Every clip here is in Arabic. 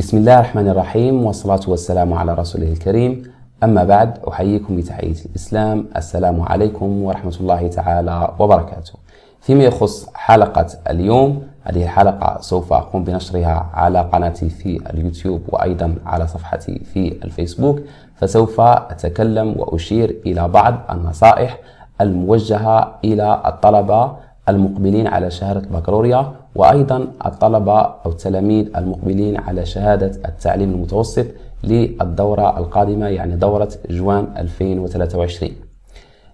بسم الله الرحمن الرحيم، والصلاة والسلام على رسوله الكريم. أما بعد، أحييكم بتحية الإسلام. السلام عليكم ورحمة الله تعالى وبركاته. فيما يخص حلقة اليوم، هذه الحلقة سوف أقوم بنشرها على قناتي في اليوتيوب وأيضا على صفحتي في الفيسبوك، فسوف أتكلم وأشير إلى بعض النصائح الموجهة إلى الطلبة المقبلين على شهادة البكالوريا وأيضا الطلبة أو التلاميذ المقبلين على شهادة التعليم المتوسط للدورة القادمة، يعني دورة جوان 2023.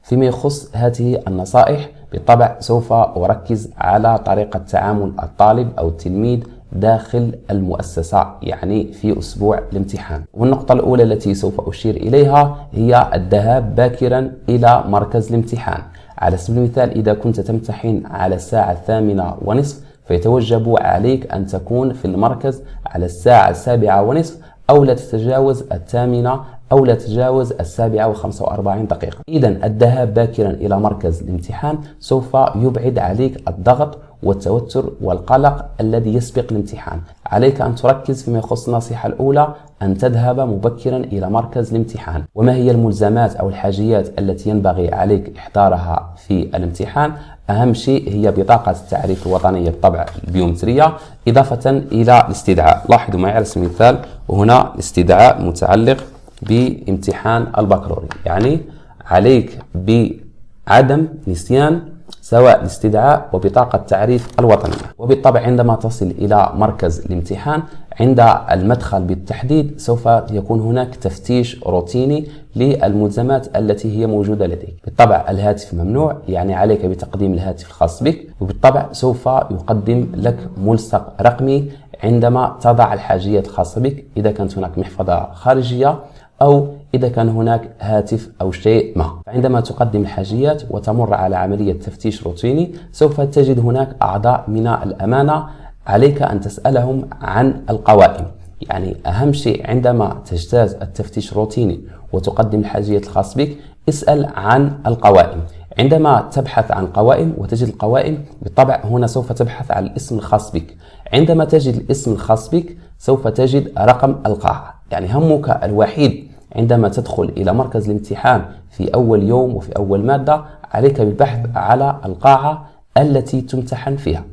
فيما يخص هذه النصائح، بالطبع سوف أركز على طريقة تعامل الطالب أو التلميذ داخل المؤسسة، يعني في أسبوع الامتحان. والنقطة الأولى التي سوف أشير إليها هي الذهاب باكرا إلى مركز الامتحان. على سبيل المثال، إذا كنت تمتحن على الساعة 8:30 فيتوجب عليك أن تكون في المركز على الساعة 7:30 أو لا تتجاوز 8 أو لا تتجاوز 7:45. إذا الذهاب باكرا إلى مركز الامتحان سوف يبعد عليك الضغط والتوتر والقلق الذي يسبق الامتحان. عليك أن تركز فيما يخص النصيحة الأولى، أن تذهب مبكرا إلى مركز الامتحان. وما هي الملزمات أو الحاجيات التي ينبغي عليك إحضارها في الامتحان؟ أهم شيء هي بطاقة التعريف الوطنية بالطبع البيومترية، إضافة إلى الاستدعاء. لاحظوا معي على سبيل المثال، وهنا الاستدعاء متعلق بامتحان البكالوريا، يعني عليك بعدم نسيان سواء الاستدعاء وبطاقة التعريف الوطنية. وبالطبع عندما تصل إلى مركز الامتحان عند المدخل بالتحديد سوف يكون هناك تفتيش روتيني للملزمات التي هي موجودة لديك. بالطبع الهاتف ممنوع، يعني عليك بتقديم الهاتف الخاص بك. وبالطبع سوف يقدم لك ملصق رقمي عندما تضع الحاجيات الخاصة بك، إذا كانت هناك محفظة خارجية أو إذا كان هناك هاتف أو شيء ما. عندما تقدم الحاجيات وتمر على عملية تفتيش روتيني سوف تجد هناك أعضاء من الأمانة، عليك أن تسألهم عن القوائم. يعني أهم شيء عندما تجتاز التفتيش الروتيني وتقدم الحاجيات الخاص بك، اسأل عن القوائم. عندما تبحث عن قوائم وتجد القوائم، بالطبع هنا سوف تبحث عن الاسم الخاص بك. عندما تجد الاسم الخاص بك سوف تجد رقم القاعة. يعني همك الوحيد عندما تدخل إلى مركز الامتحان في أول يوم وفي أول مادة، عليك بالبحث على القاعة التي تمتحن فيها.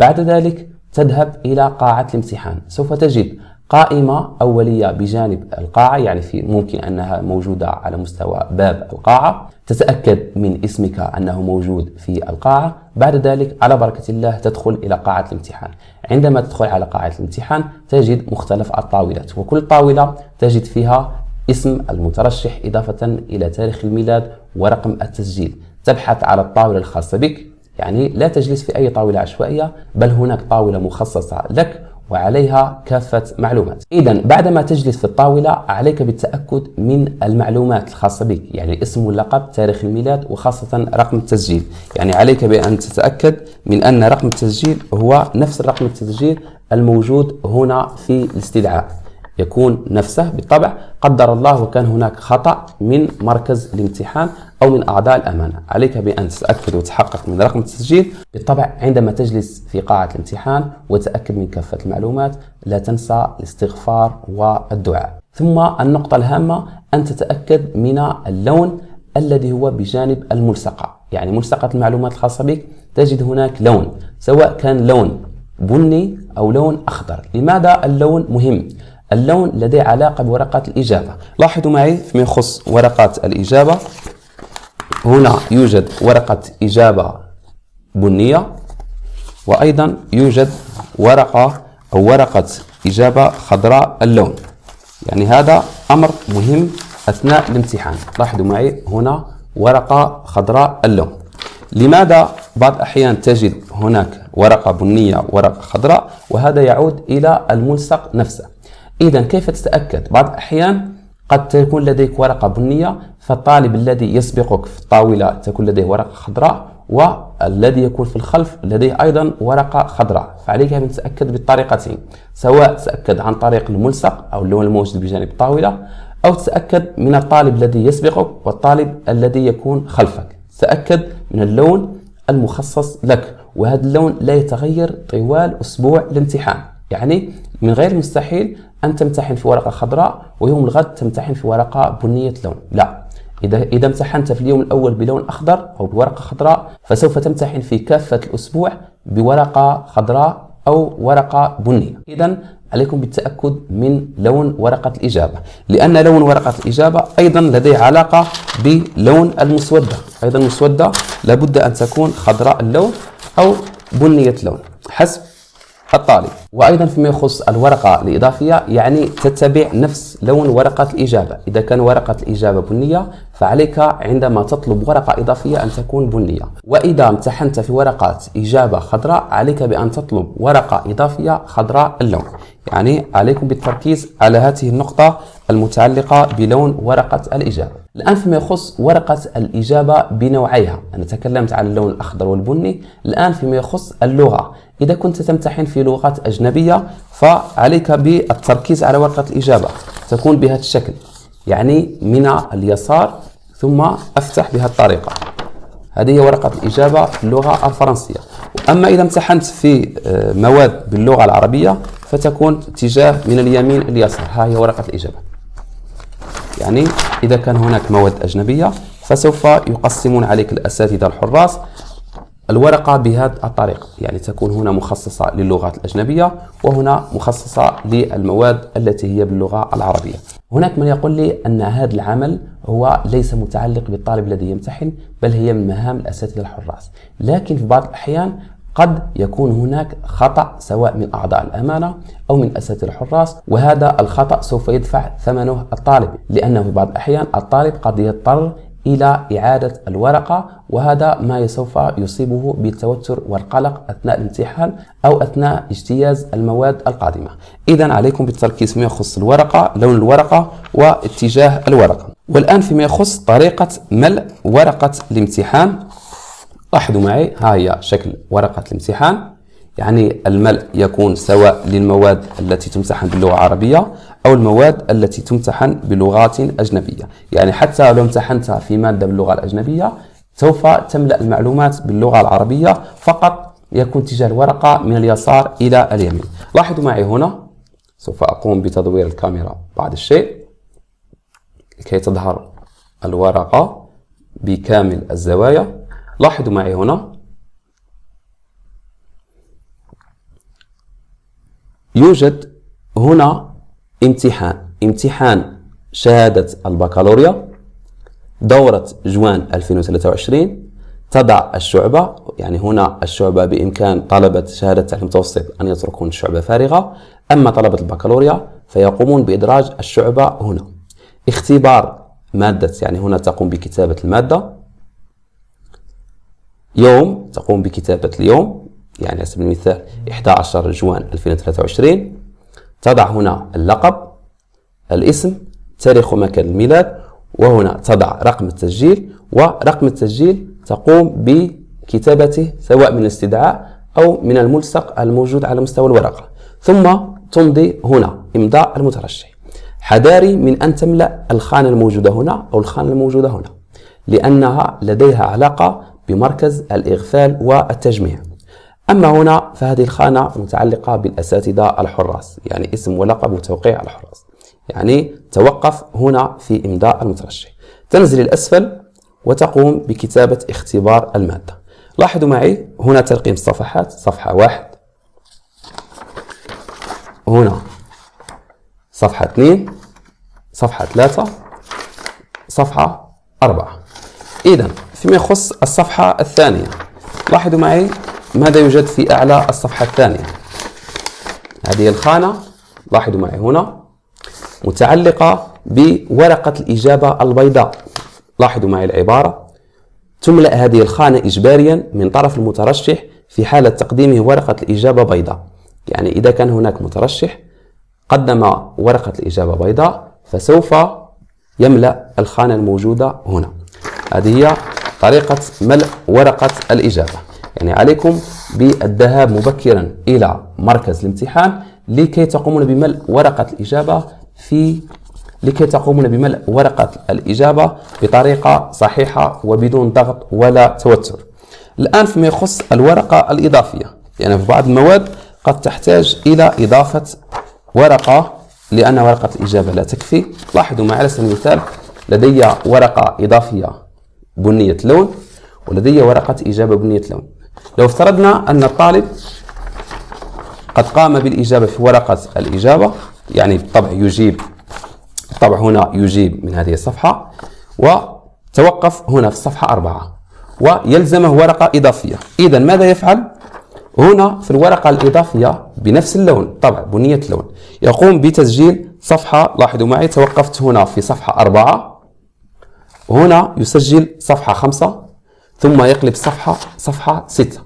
بعد ذلك تذهب إلى قاعة الامتحان، سوف تجد قائمة أولية بجانب القاعة، يعني ممكن أنها موجودة على مستوى باب القاعة. تتأكد من اسمك أنه موجود في القاعة. بعد ذلك على بركة الله تدخل إلى قاعة الامتحان. عندما تدخل على قاعة الامتحان تجد مختلف الطاولات، وكل طاولة تجد فيها اسم المترشح إضافة إلى تاريخ الميلاد ورقم التسجيل. تبحث على الطاولة الخاصة بك، يعني لا تجلس في أي طاولة عشوائية، بل هناك طاولة مخصصة لك وعليها كافة معلومات. إذن بعدما تجلس في الطاولة عليك بالتأكد من المعلومات الخاصة بك، يعني الاسم واللقب، تاريخ الميلاد، وخاصة رقم التسجيل. يعني عليك بأن تتأكد من أن رقم التسجيل هو نفس الرقم التسجيل الموجود هنا في الاستدعاء، يكون نفسه. بالطبع قدر الله وكان هناك خطأ من مركز الامتحان أو من أعضاء الأمانة، عليك بأن تتأكد وتحقق من رقم التسجيل. بالطبع عندما تجلس في قاعة الامتحان وتأكد من كافة المعلومات، لا تنسى الاستغفار والدعاء. ثم النقطة الهامة أن تتأكد من اللون الذي هو بجانب الملصقة، يعني ملصقة المعلومات الخاصة بك تجد هناك لون، سواء كان لون بني أو لون أخضر. لماذا اللون مهم؟ اللون لديه علاقة بورقات الإجابة. لاحظوا معي فيما يخص ورقات الإجابة، هنا يوجد ورقة إجابة بنية، وأيضا يوجد ورقة إجابة خضراء اللون. يعني هذا أمر مهم أثناء الامتحان. لاحظوا معي هنا ورقة خضراء اللون. لماذا بعض الأحيان تجد هناك ورقة بنية ورقة خضراء؟ وهذا يعود إلى الملصق نفسه. إذن كيف تتأكد؟ بعض الأحيان قد تكون لديك ورقة بنية، فالطالب الذي يسبقك في الطاولة تكون لديه ورقة خضراء، والذي يكون في الخلف لديه أيضا ورقة خضراء. فعليك أن تتأكد بالطريقتين، سواء تتأكد عن طريق الملصق أو اللون الموجود بجانب الطاولة، أو تتأكد من الطالب الذي يسبقك والطالب الذي يكون خلفك. تأكد من اللون المخصص لك، وهذا اللون لا يتغير طوال أسبوع الامتحان. يعني من غير مستحيل أن تمتحن في ورقة خضراء ويوم الغد تمتحن في ورقة بنية لون، لا. إذا امتحنت في اليوم الأول بلون أخضر أو بورقة خضراء فسوف تمتحن في كافة الأسبوع بورقة خضراء أو ورقة بنية. إذن عليكم بالتأكد من لون ورقة الإجابة، لأن لون ورقة الإجابة أيضا لديه علاقة بلون المسودة. أيضا المسودة لابد أن تكون خضراء اللون أو بنية اللون حسب الطالب. وأيضا فيما يخص الورقة الإضافية يعني تتبع نفس لون ورقة الإجابة. إذا كان ورقة الإجابة بنية فعليك عندما تطلب ورقة إضافية أن تكون بنية، وإذا امتحنت في ورقة إجابة خضراء عليك بأن تطلب ورقة إضافية خضراء اللون. يعني عليكم بالتركيز على هذه النقطة المتعلقة بلون ورقة الإجابة. الآن فيما يخص ورقة الإجابة بنوعيها، أنا تكلمت عن اللون الأخضر والبني. الآن فيما يخص اللغة، إذا كنت تمتحن في لغات أجنبية فعليك بالتركيز على ورقة الإجابة، تكون بهذا الشكل، يعني من اليسار ثم أفتح بهذه الطريقة. هذه هي ورقة الإجابة في اللغة الفرنسية. أما إذا امتحنت في مواد باللغة العربية فتكون اتجاه من اليمين اليسار. ها هي ورقة الإجابة. يعني إذا كان هناك مواد أجنبية فسوف يقسمون عليك الأساتذة الحراس الورقة بهذه الطريقة، يعني تكون هنا مخصصة للغات الأجنبية وهنا مخصصة للمواد التي هي باللغة العربية. هناك من يقول لي أن هذا العمل هو ليس متعلق بالطالب الذي يمتحن، بل هي من مهام الأساتذة الحراس، لكن في بعض الأحيان قد يكون هناك خطأ سواء من أعضاء الأمانة أو من أساتذة الحراس، وهذا الخطأ سوف يدفع ثمنه الطالب، لأنه في بعض الأحيان الطالب قد يضطر إلى إعادة الورقة، وهذا ما سوف يصيبه بالتوتر والقلق أثناء الامتحان أو أثناء اجتياز المواد القادمة. إذن عليكم بالتركيز فيما يخص الورقة، لون الورقة واتجاه الورقة. والآن فيما يخص طريقة ملء ورقة الامتحان، لاحظوا معي، ها هي شكل ورقة الامتحان. يعني الملء يكون سواء للمواد التي تمتحن باللغة العربية أو المواد التي تمتحن بلغات أجنبية. يعني حتى لو امتحنت في مادة باللغة الأجنبية سوف تملأ المعلومات باللغة العربية، فقط يكون اتجاه الورقة من اليسار إلى اليمين. لاحظوا معي هنا، سوف أقوم بتدوير الكاميرا بعض الشيء لكي تظهر الورقة بكامل الزوايا. لاحظوا معي هنا يوجد هنا امتحان شهادة البكالوريا دورة جوان 2023. تضع الشعبة، يعني هنا الشعبة بإمكان طلبة شهادة التعليم المتوسط أن يتركون الشعبة فارغة، أما طلبة البكالوريا فيقومون بإدراج الشعبة هنا. اختبار مادة، يعني هنا تقوم بكتابة المادة. يوم تقوم بكتابة اليوم، يعني على سبيل المثال 11 جوان 2023. تضع هنا اللقب، الاسم، تاريخ ومكان الميلاد، وهنا تضع رقم التسجيل، ورقم التسجيل تقوم بكتابته سواء من الاستدعاء أو من الملصق الموجود على مستوى الورقة، ثم تمضي هنا إمضاء المترشح. حذاري من أن تملأ الخانة الموجودة هنا أو الخانة الموجودة هنا، لأنها لديها علاقة بمركز الإغفال والتجميع. أما هنا فهذه الخانة متعلقة بالأساتذة الحراس، يعني اسم ولقب وتوقيع الحراس، يعني توقف هنا في إمضاء المترشح. تنزل الأسفل وتقوم بكتابة اختبار المادة. لاحظوا معي هنا ترقيم الصفحات، صفحة 1، هنا صفحة 2، صفحة 3، صفحة 4. إذن فيما يخص الصفحة الثانية، لاحظوا معي ماذا يوجد في أعلى الصفحة الثانية. هذه الخانة لاحظوا معي هنا متعلقة بورقة الإجابة البيضاء. لاحظوا معي العبارة: تملأ هذه الخانة إجباريا من طرف المترشح في حالة تقديمه ورقة الإجابة بيضاء. يعني إذا كان هناك مترشح قدم ورقة الإجابة بيضاء فسوف يملأ الخانة الموجودة هنا. هذه هي طريقة ملء ورقة الإجابة. يعني عليكم بالذهاب مبكرا إلى مركز الامتحان لكي تقومون بملء ورقة الإجابة بطريقة صحيحة وبدون ضغط ولا توتر. الآن فيما يخص الورقة الإضافية، يعني في بعض المواد قد تحتاج إلى إضافة ورقة لأن ورقة الإجابة لا تكفي. لاحظوا معي على سبيل المثال لدي ورقة إضافية بنية لون ولدي ورقة إجابة بنية لون. لو افترضنا أن الطالب قد قام بالإجابة في ورقة الإجابة، يعني بالطبع يجيب، بالطبع هنا يجيب من هذه الصفحة، وتوقف هنا في الصفحة 4 ويلزمه ورقة إضافية. إذن ماذا يفعل؟ هنا في الورقة الإضافية بنفس اللون، طبعا بنية لون، يقوم بتسجيل صفحة. لاحظوا معي توقفت هنا في صفحة 4 وهنا يسجل صفحة 5 ثم يقلب صفحة 6.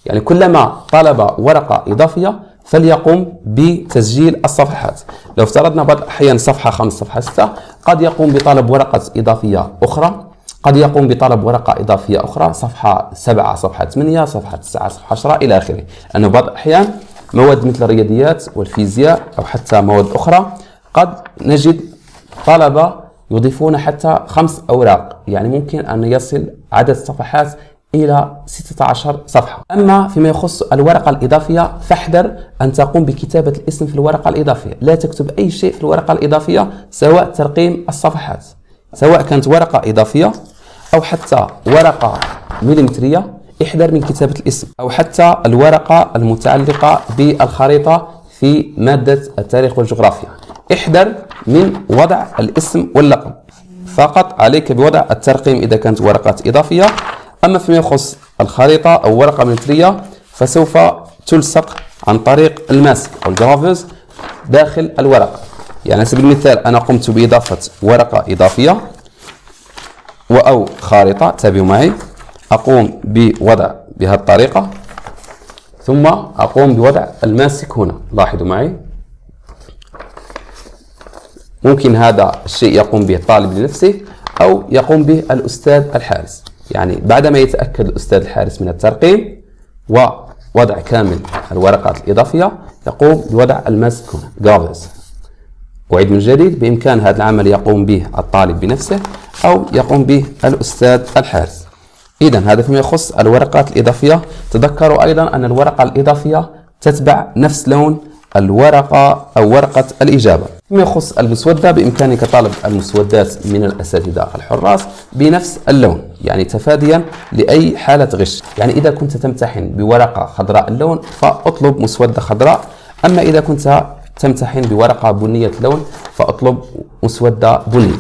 يعني كلما طلب ورقة إضافية فليقوم بتسجيل الصفحات. لو افترضنا بعض الأحيان صفحة 5 صفحة 6 قد يقوم بطلب ورقة إضافية أخرى، قد يقوم بطلب ورقة إضافية أخرى صفحة 7 صفحة 8 صفحة 9 صفحة 10 إلى آخره. لأنه بعض الأحيان مواد مثل الرياضيات والفيزياء أو حتى مواد أخرى قد نجد طلبة يضيفون حتى 5 أوراق، يعني ممكن أن يصل عدد الصفحات إلى 16 صفحة. أما فيما يخص الورقة الإضافية فاحذر أن تقوم بكتابة الاسم في الورقة الإضافية. لا تكتب أي شيء في الورقة الإضافية سواء ترقيم الصفحات، سواء كانت ورقة إضافية أو حتى ورقة مليمترية، احذر من كتابة الاسم، أو حتى الورقة المتعلقة بالخريطة في مادة التاريخ والجغرافيا، احذر من وضع الاسم واللقب، فقط عليك بوضع الترقيم إذا كانت ورقة إضافية. أما فيما يخص الخريطة أو ورقة مليمترية فسوف تلصق عن طريق الماسك أو الجرافز داخل الورقة. يعني على سبيل المثال أنا قمت بإضافة ورقة إضافية أو خارطة، تابعوا معي، أقوم بوضع بهذه الطريقة ثم أقوم بوضع الماسك هنا. لاحظوا معي، ممكن هذا الشيء يقوم به الطالب لنفسه أو يقوم به الأستاذ الحارس. يعني بعدما يتأكد الأستاذ الحارس من الترقيم ووضع كامل الورقات الإضافية يقوم بوضع الماسك هنا جرافز. أعيد من جديد، بإمكان هذا العمل يقوم به الطالب بنفسه أو يقوم به الأستاذ الحارس. إذن هذا فيما يخص الورقات الإضافية. تذكروا أيضا أن الورقة الإضافية تتبع نفس لون الورقة أو ورقة الإجابة. فيما يخص المسودة بإمكانك طلب المسودات من الأساتذة الحراس بنفس اللون، يعني تفاديا لأي حالة غش. يعني إذا كنت تمتحن بورقة خضراء اللون فأطلب مسودة خضراء، أما إذا كنت تمتحن بورقة بنية اللون فأطلب مسودة بنية.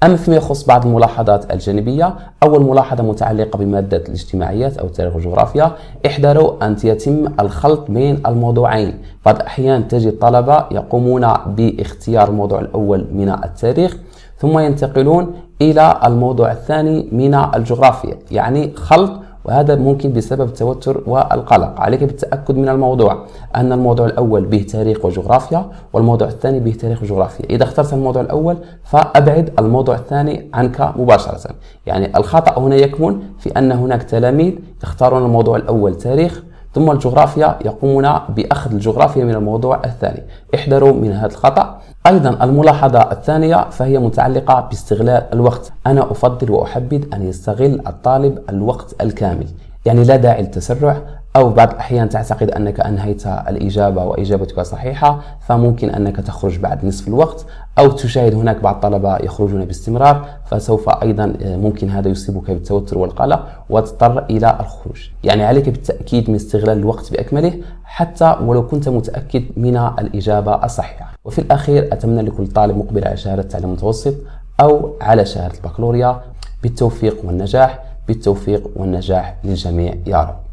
أما فيما يخص بعض الملاحظات الجانبية، أول ملاحظة متعلقة بمادة الاجتماعيات أو التاريخ والجغرافيا، احذروا أن يتم الخلط بين الموضوعين. بعض الأحيان تجد طلبة يقومون باختيار الموضوع الأول من التاريخ ثم ينتقلون إلى الموضوع الثاني من الجغرافيا، يعني خلط، وهذا ممكن بسبب التوتر والقلق. عليك بالتأكد من الموضوع أن الموضوع الأول به تاريخ وجغرافيا والموضوع الثاني به تاريخ وجغرافيا. إذا اخترت الموضوع الأول فأبعد الموضوع الثاني عنك مباشرة. يعني الخطأ هنا يكمن في أن هناك تلاميذ يختارون الموضوع الأول تاريخ ثم الجغرافيا يقومون بأخذ الجغرافيا من الموضوع الثاني. احذروا من هذا الخطأ. أيضا الملاحظة الثانية فهي متعلقة باستغلال الوقت. أنا أفضل وأحبذ أن يستغل الطالب الوقت الكامل، يعني لا داعي للتسرع، أو بعض الأحيان تعتقد أنك أنهيت الإجابة وإجابتك صحيحة فممكن أنك تخرج بعد نصف الوقت، أو تشاهد هناك بعض الطلبة يخرجون باستمرار فسوف أيضا ممكن هذا يصيبك بالتوتر والقلق وتضطر إلى الخروج. يعني عليك بالتأكيد من استغلال الوقت بأكمله حتى ولو كنت متأكد من الإجابة الصحيحة. وفي الأخير أتمنى لكل طالب مقبل على شهادة التعليم المتوسط أو على شهادة البكالوريا بالتوفيق والنجاح، بالتوفيق والنجاح للجميع يا رب.